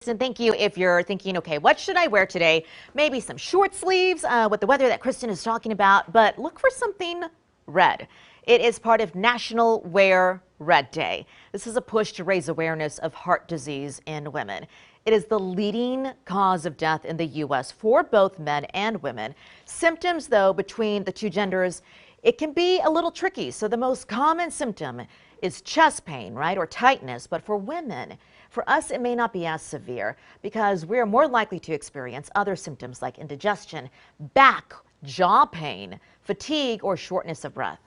And thank you. If you're thinking, okay, what should I wear today? Maybe some short sleeves with the weather that Kristen is talking about, but look for something red. It is part of National Wear Red Day. This is a push to raise awareness of heart disease in women. It is the leading cause of death in the U.S. for both men and women. Symptoms, though, between the two genders, it can be a little tricky. So the most common symptom is chest pain, right, or tightness. But for women, for us, it may not be as severe because we're more likely to experience other symptoms like indigestion, back, jaw pain, fatigue, or shortness of breath.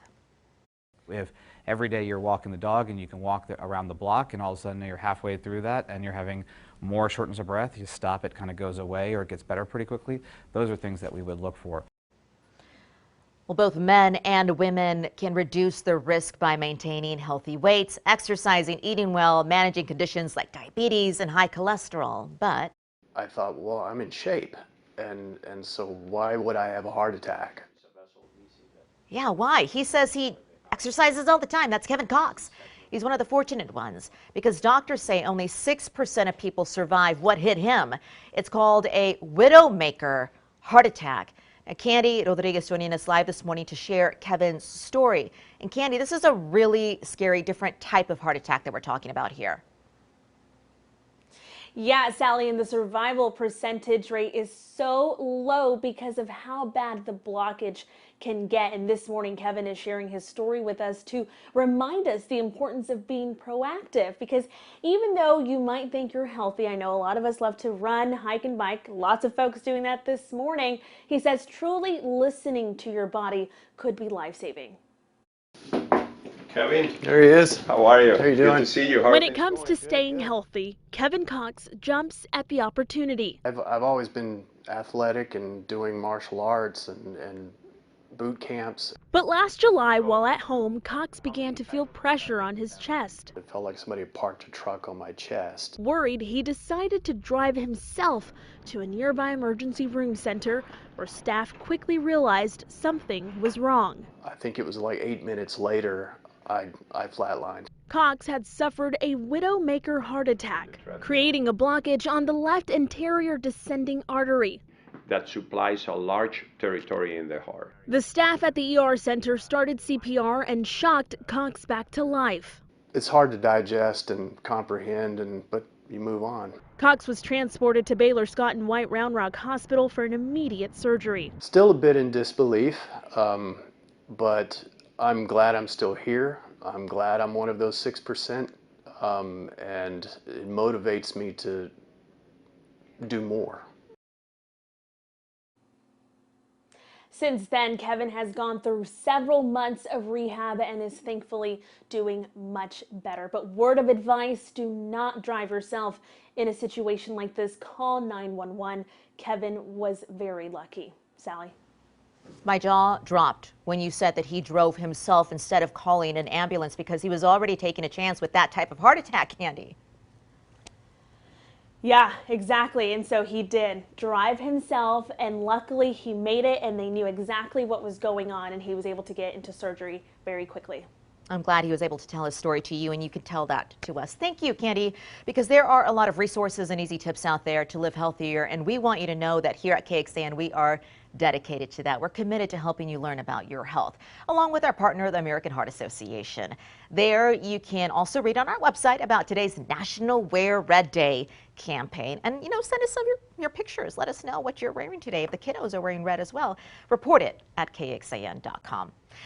If every day you're walking the dog and you can walk around the block and all of a sudden you're halfway through that and you're having more shortness of breath, you stop, it kind of goes away or it gets better pretty quickly. Those are things that we would look for. Well, both men and women can reduce their risk by maintaining healthy weights, exercising, eating well, managing conditions like diabetes and high cholesterol. But I thought, well, I'm in shape, and so why would I have a heart attack? yeah, why? He says he exercises all the time. That's Kevin Cox. He's one of the fortunate ones because doctors say only 6% of people survive what hit him. It's called a widowmaker heart attack. Now, Candy Rodriguez joining us live this morning to share Kevin's story. And Candy, this is a really scary, different type of heart attack that we're talking about here. Yeah, Sally, and the survival percentage rate is so low because of how bad the blockage can get. And this morning, Kevin is sharing his story with us to remind us the importance of being proactive, because even though you might think you're healthy, I know a lot of us love to run, hike, and bike. Lots of folks doing that this morning. He says truly listening to your body could be life-saving. Kevin, There he is. how are you? How you doing? Good to see you. When it comes to staying healthy, Kevin Cox jumps at the opportunity. I've always been athletic and doing martial arts and boot camps. But last July, while at home, Cox began to feel pressure on his chest. It felt like somebody had parked a truck on my chest. Worried, he decided to drive himself to a nearby emergency room center where staff quickly realized something was wrong. I think it was like 8 minutes later, I flatlined. Cox had suffered a widowmaker heart attack, creating a blockage on the left anterior descending artery. That supplies a large territory in the heart. The staff at the ER center started CPR and shocked Cox back to life. It's hard to digest and comprehend, but you move on. Cox was transported to Baylor Scott and White Round Rock Hospital for an immediate surgery. Still a bit in disbelief, but I'm glad I'm still here. I'm glad I'm one of those 6%, and it motivates me to do more. Since then, Kevin has gone through several months of rehab and is thankfully doing much better. But word of advice, do not drive yourself in a situation like this. Call 911. Kevin was very lucky. Sally. My jaw dropped when you said that he drove himself instead of calling an ambulance because he was already taking a chance with that type of heart attack, Candy. Yeah, exactly. And so he did drive himself, and luckily he made it, and they knew exactly what was going on, and he was able to get into surgery very quickly. I'm glad he was able to tell his story to you, and you could tell that to us. Thank you, Candy, because there are a lot of resources and easy tips out there to live healthier, and we want you to know that here at KXAN, we are dedicated to that. We're committed to helping you learn about your health, along with our partner, the American Heart Association. There you can also read on our website about today's National Wear Red Day campaign. And, send us some of your pictures. Let us know what you're wearing today. If the kiddos are wearing red as well, report it at KXAN.com.